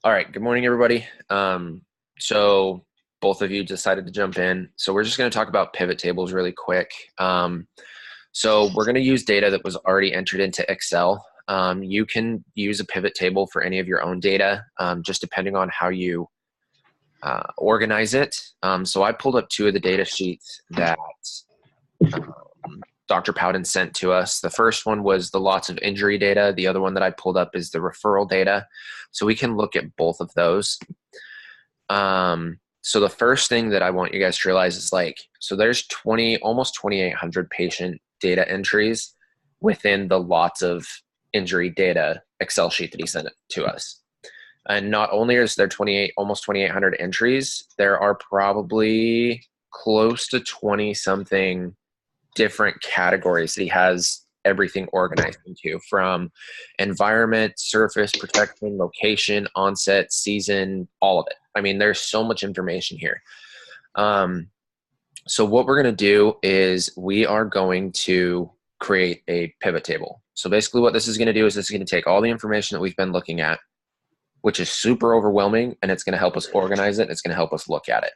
All right. Good morning, everybody. So both of you decided to jump in. So we're just going to talk about pivot tables really quick. So we're going to use data that was already entered into Excel. You can use a pivot table for any of your own data, just depending on how you organize it. So I pulled up two of the data sheets that Dr. Powden sent to us. The first one was the lots of injury data. The other one that I pulled up is the referral data. So we can look at both of those. So the first thing that I want you guys to realize is so there's almost 2,800 patient data entries within the lots of injury data Excel sheet that he sent it to us. And not only is there almost 2,800 entries, there are probably close to 20 something different categories that he has everything organized into, from environment, surface protection, location, onset, season, all of it. I mean, there's so much information here. So what we're going to do is we are going to create a pivot table. So basically what this is going to do is this is going to take all the information that we've been looking at, which is super overwhelming, and it's going to help us organize it. It's going to help us look at it.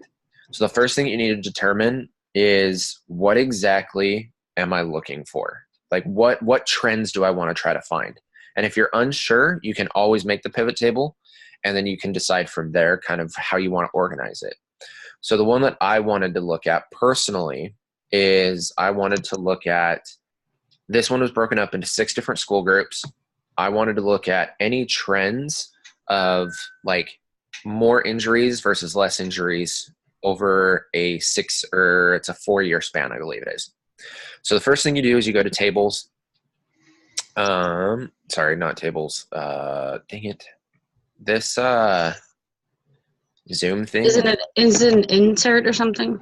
So the first thing you need to determine is, what exactly am I looking for? Like what trends do I want to try to find? And if you're unsure, you can always make the pivot table, and then you can decide from there kind of how you want to organize it. So the one that I wanted to look at personally is I wanted to look at, this one was broken up into 6 different school groups. I wanted to look at any trends of like more injuries versus less injuries over it's a 4-year span, I believe it is. So the first thing you do is you go to tables. Sorry, not tables. Dang it. This Zoom thing. Is it an insert or something?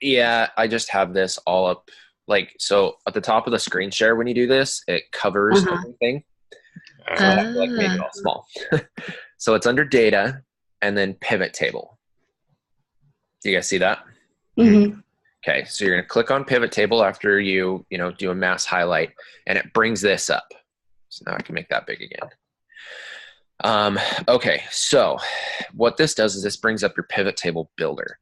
Yeah, I just have this all up. So at the top of the screen share, when you do this, it covers everything. So I have to make it all small. So it's under data and then pivot table. Do you guys see that? Mm-hmm. Okay, so you're going to click on pivot table after you do a mass highlight, and it brings this up. So now I can make that big again. Okay, so what this does is this brings up your pivot table builder.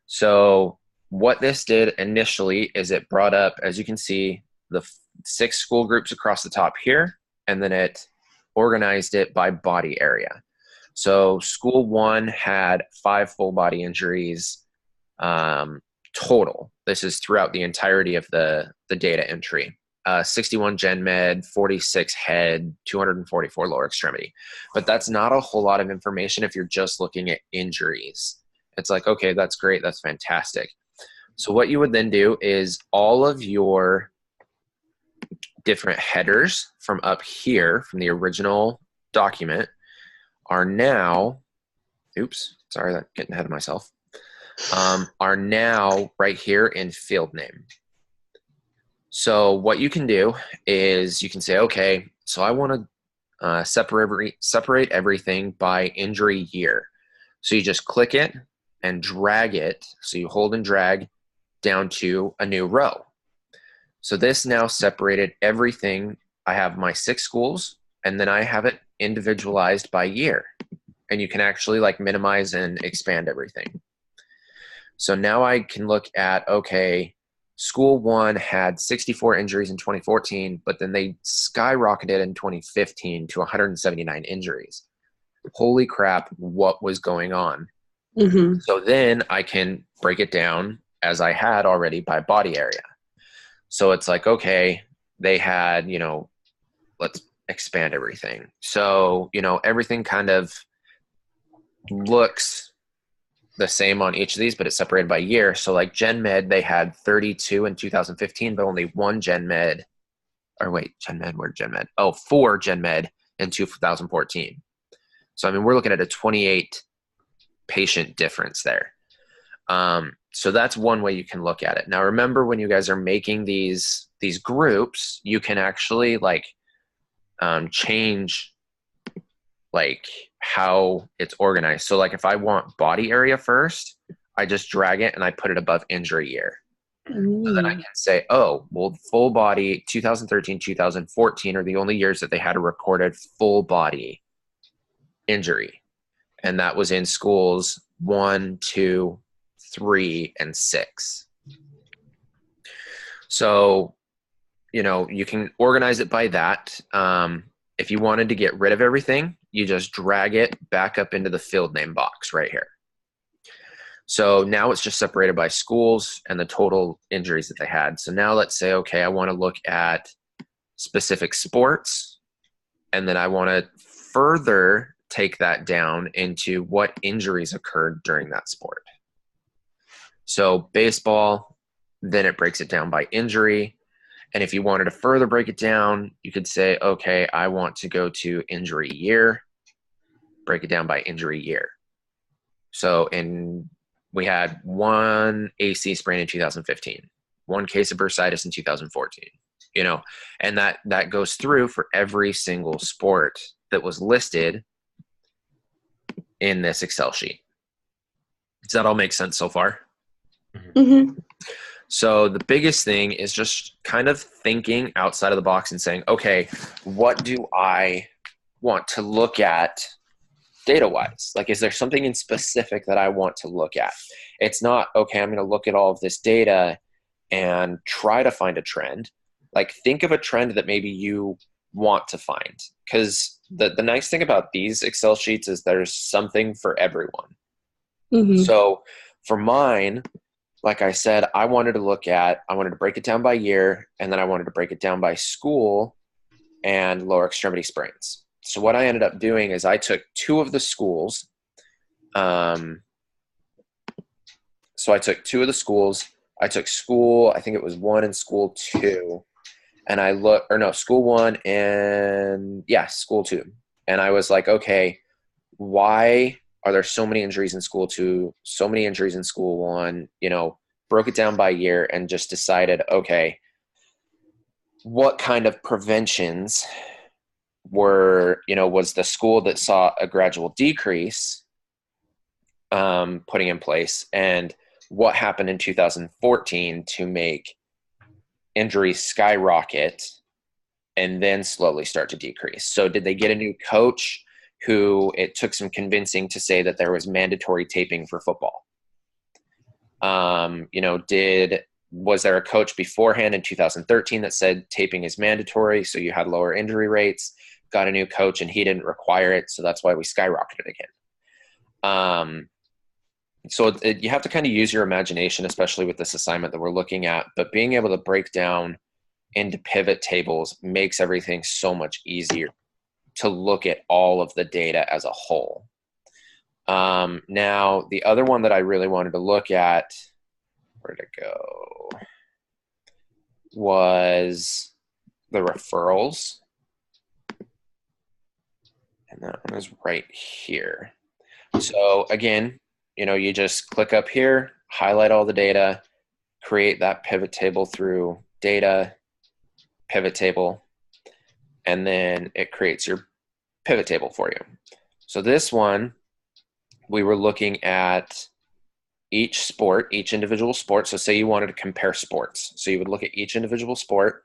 So what this did initially is it brought up, as you can see, the 6 school groups across the top here, and then it organized it by body area. So school 1 had 5 full body injuries total. This is throughout the entirety of the data entry. 61 gen med, 46 head, 244 lower extremity. But that's not a whole lot of information if you're just looking at injuries. It's like, okay, that's great. That's fantastic. So what you would then do is all of your different headers from up here, from the original document, are now, oops, sorry, I'm getting ahead of myself, are now right here in field name. So what you can do is you can say, okay, so I want to separate everything by injury year. So you just click it and drag it. So you hold and drag down to a new row. So this now separated everything. I have my 6 schools, and then I have it individualized by year. And you can actually minimize and expand everything. So now I can look at, okay, school 1 had 64 injuries in 2014, but then they skyrocketed in 2015 to 179 injuries. Holy crap, what was going on? Mm-hmm. So then I can break it down, as I had already, by body area. So it's like, okay, they had, let's expand everything. So, everything kind of looks the same on each of these, but it's separated by year. So like Gen Med, they had 32 in 2015, but only 1 Gen Med, or wait, Gen Med, where'd Gen Med? Oh, 4 Gen Med in 2014. So, I mean, we're looking at a 28 patient difference there. So that's one way you can look at it. Now, remember, when you guys are making these groups, you can actually change how it's organized. So if I want body area first, I just drag it and I put it above injury year. So then I can say, oh, well, full body 2013, 2014 are the only years that they had a recorded full body injury. And that was in schools 1, 2, 3, and 6. So, you can organize it by that. If you wanted to get rid of everything, you just drag it back up into the field name box right here. So now it's just separated by schools and the total injuries that they had. So now let's say, okay, I want to look at specific sports, and then I want to further take that down into what injuries occurred during that sport. So baseball, then it breaks it down by injury. And if you wanted to further break it down, you could say, okay, I want to go to injury year, break it down by injury year. So we had one AC sprain in 2015, one case of bursitis in 2014, and that goes through for every single sport that was listed in this Excel sheet. Does that all make sense so far? Mm-hmm. So the biggest thing is just kind of thinking outside of the box and saying, okay, what do I want to look at data-wise? Like, is there something in specific that I want to look at? It's not, okay, I'm going to look at all of this data and try to find a trend. Like, think of a trend that maybe you want to find. Because the nice thing about these Excel sheets is there's something for everyone. Mm-hmm. So for mine, like I said, I wanted to break it down by year, and then I wanted to break it down by school and lower extremity sprains. So what I ended up doing is I took two of the schools. So I took two of the schools. I took school, I think it was 1 and school 2. And school 1 and school 2. And I was like, okay, why are there so many injuries in school 2, so many injuries in school 1? Broke it down by year and just decided, okay, what kind of preventions was the school that saw a gradual decrease putting in place, and what happened in 2014 to make injuries skyrocket and then slowly start to decrease. So did they get a new coach who it took some convincing to say that there was mandatory taping for football? Was there a coach beforehand in 2013 that said taping is mandatory, so you had lower injury rates? Got a new coach and he didn't require it, so that's why we skyrocketed again. So you have to kind of use your imagination, especially with this assignment that we're looking at, but being able to break down into pivot tables makes everything so much easier to look at all of the data as a whole. Now, the other one that I really wanted to look at, where'd it go, was the referrals. And that one is right here. So again, you just click up here, highlight all the data, create that pivot table through data, pivot table, and then it creates your pivot table for you. So this one, we were looking at each individual sport. So say you wanted to compare sports. So you would look at each individual sport,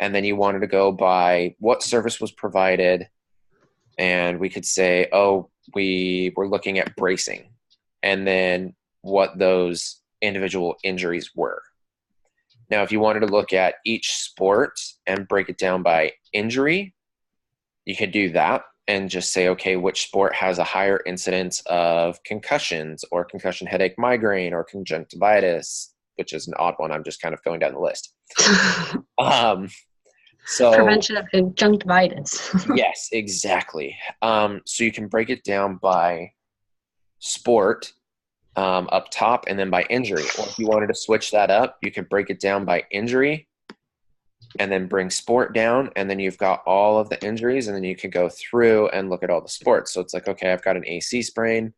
and then you wanted to go by what service was provided. And we could say, oh, we were looking at bracing, and then what those individual injuries were. Now, if you wanted to look at each sport and break it down by injury, you could do that and just say, okay, which sport has a higher incidence of concussions or concussion headache migraine or conjunctivitis, which is an odd one. I'm just kind of going down the list. So prevention of conjunctivitis. Yes, exactly. So you can break it down by sport up top and then by injury. Or if you wanted to switch that up, you could break it down by injury and then bring sport down, and then you've got all of the injuries, and then you can go through and look at all the sports. So it's like, okay, I've got an AC sprain.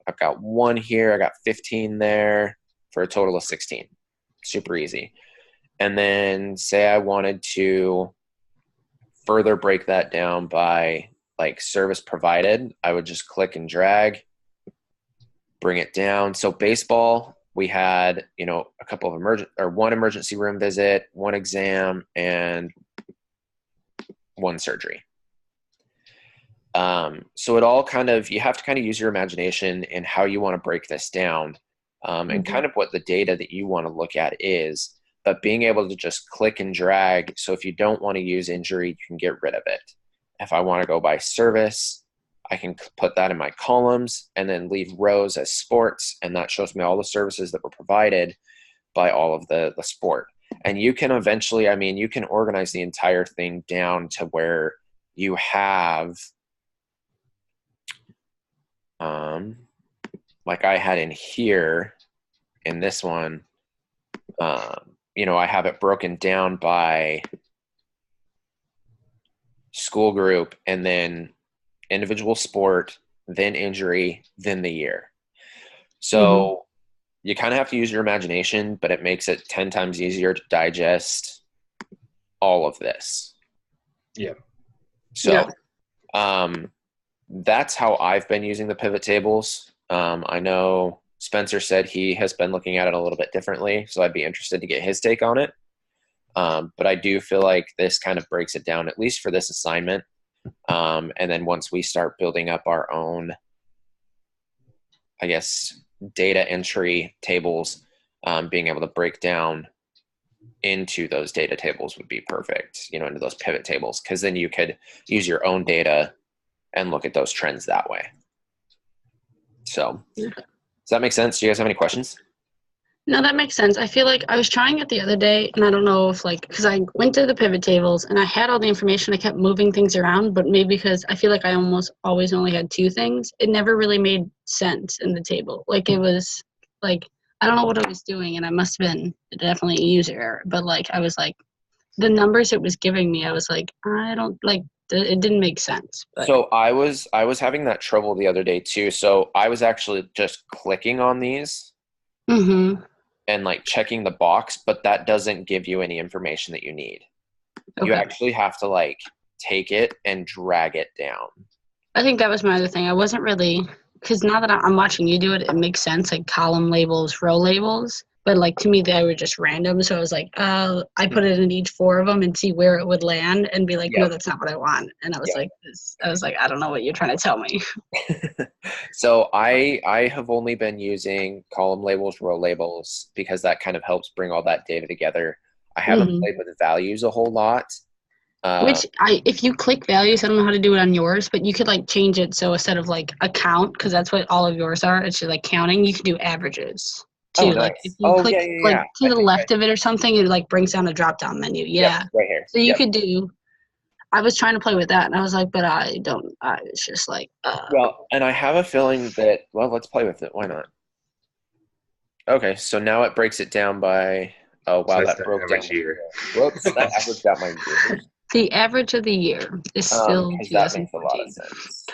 I've got 1 here. I got 15 there for a total of 16. Super easy. And then say I wanted to further break that down by like service provided, I would just click and drag, bring it down. So baseball, we had, a couple of one emergency room visit, 1 exam, and 1 surgery. So it all kind of, you have to kind of use your imagination in how you want to break this down, and kind of what the data that you want to look at is, but being able to just click and drag. So if you don't want to use injury, you can get rid of it. If I want to go by service, I can put that in my columns and then leave rows as sports, and that shows me all the services that were provided by all of the sport. And you can eventually, I mean, you can organize the entire thing down to where you have, like I had in here, in this one, you know, I have it broken down by school group, and then individual sport, then injury, then the year. So you kind of have to use your imagination, but it makes it 10 times easier to digest all of this. Yeah. So that's how I've been using the pivot tables. I know Spencer said he has been looking at it a little bit differently, so I'd be interested to get his take on it. But I do feel like this kind of breaks it down, at least for this assignment. And then once we start building up our own, I guess, data entry tables, being able to break down into those data tables would be perfect, you know, into those pivot tables, because then you could use your own data and look at those trends that way. So does that make sense? Do you guys have any questions? No, that makes sense. I feel like I was trying it the other day, and I don't know if, like, because I went to the pivot tables and I had all the information. I kept moving things around, but maybe because I feel like I almost always only had two things, it never really made sense in the table. Like, it was like, I don't know what I was doing, and I must have been definitely a user error. But like, I was like, the numbers it was giving me, I was like, I don't like. It didn't make sense. But. So I was having that trouble the other day too. So I was actually just clicking on these. And like checking the box, but that doesn't give you any information that you need. Okay. You actually have to like take it and drag it down. I think that was my other thing. I wasn't really, because now that I'm watching you do it, it makes sense, like column labels, row labels. But like to me, they were just random. So I was like, I put it in each four of them and see where it would land and be like, no, that's not what I want. And I was like, I don't know what you're trying to tell me. So I have only been using column labels, row labels, because that kind of helps bring all that data together. I haven't played with values a whole lot. Which if you click values, I don't know how to do it on yours, but you could like change it. So instead of like a count, because that's what all of yours are, it's just like counting, you can do averages. Too. Nice. Like if you click like to the left of it or something, it like brings down a drop down menu. Yeah. Right here. So you could do. I was trying to play with that, and I was like, but I don't. I was just like. Well, and I have a feeling that. Well, let's play with it. Why not? Okay, so now it breaks it down by. Oh wow, so that broke down. Year. Whoops, that averaged out my years. The average of the year is still 2014. That makes a lot of sense.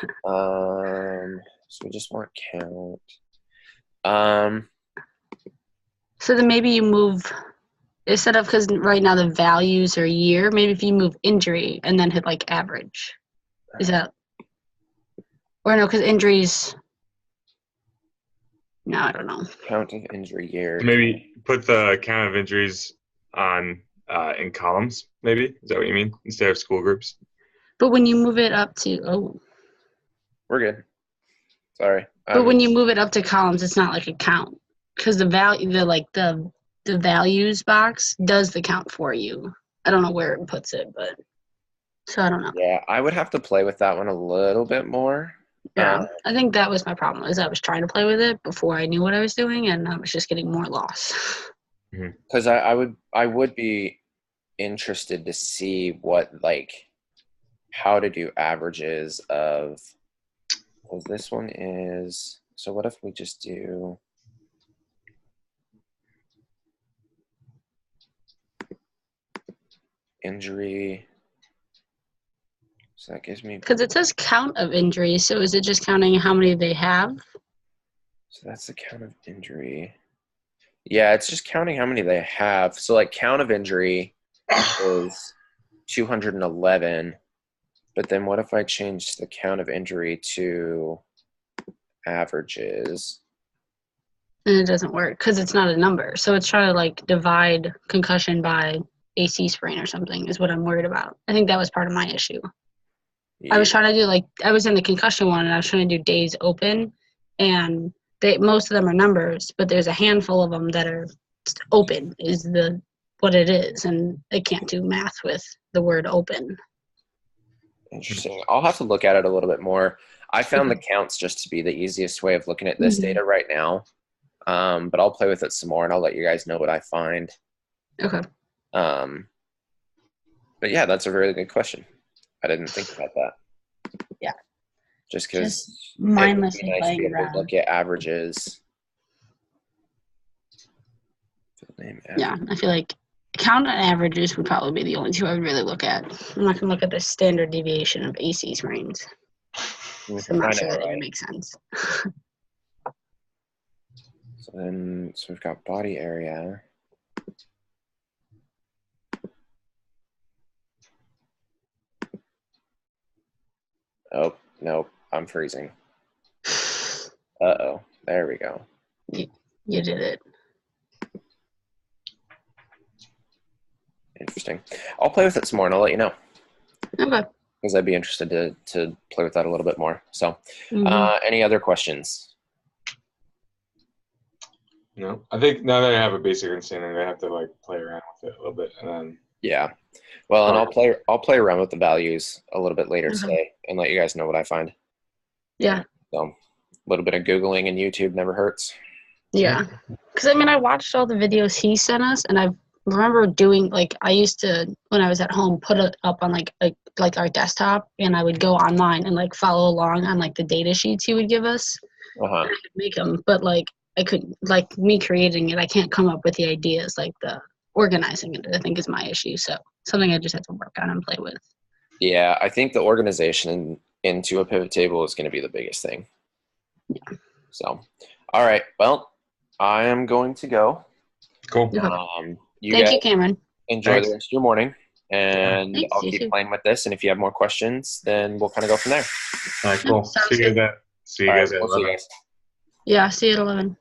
So we just want count. So then maybe you move, instead of, because right now the values are year, maybe if you move injury and then hit like average. Is that, or no, because injuries, no, I don't know. Count of injury year. Maybe put the count of injuries on in columns, maybe? Is that what you mean? Instead of school groups? But when you move it up to, We're good. Sorry. But when you move it up to columns, it's not like a count. Because the value, the values box does the count for you. I don't know where it puts it, but so I don't know. Yeah, I would have to play with that one a little bit more. Yeah, I think that was my problem. Is I was trying to play with it before I knew what I was doing, and I was just getting more lost. Because I would be interested to see what how to do averages of. Well, this one is. So what if we just do. Injury. So that gives me. Because it says count of injuries. So is it just counting how many they have? So that's the count of injury. Yeah, it's just counting how many they have. So like count of injury is 211. But then what if I change the count of injury to averages? And it doesn't work because it's not a number. So it's trying to divide concussion by AC sprain or something is what I'm worried about. I think that was part of my issue. I was trying to do I was in the concussion one and I was trying to do days open, and most of them are numbers, but there's a handful of them that are open is what it is, and I can't do math with the word open. Interesting. I'll have to look at it a little bit more. I found the counts just to be the easiest way of looking at this data right now. But I'll play with it some more and I'll let you guys know what I find. Okay. But yeah, that's a really good question. I didn't think about that. Yeah. Just because mindlessly nice to be playing able to around. look at averages. Yeah, I feel like count and averages would probably be the only two I would really look at. I'm not going to look at the standard deviation of AC's range. So I'm not sure that even makes sense. So we've got body area. Oh, no, I'm freezing. Uh-oh, there we go. You did it. Interesting. I'll play with it some more and I'll let you know. Okay. Because I'd be interested to play with that a little bit more. So, any other questions? No, I think now that I have a basic understanding, I have to play around with it a little bit, and then. Yeah. Well, and I'll play around with the values a little bit later today and let you guys know what I find. Yeah. So, a little bit of Googling and YouTube never hurts. Yeah. Because, I watched all the videos he sent us, and I remember doing, I used to, when I was at home, put it up on, our desktop, and I would go online and, follow along on, the data sheets he would give us. And I could make them, but, I couldn't, me creating it, I can't come up with the ideas, the organizing it, I think is my issue. So, something I just have to work on and play with. Yeah, I think the organization into a pivot table is going to be the biggest thing. Yeah. So, all right. Well, I am going to go. Cool. Thank you, Cameron. Enjoy the rest of your morning, and Thanks, I'll keep playing with this. And if you have more questions, then we'll kind of go from there. All right, cool. See you guys at 11. We'll see you guys. Yeah, see you at 11.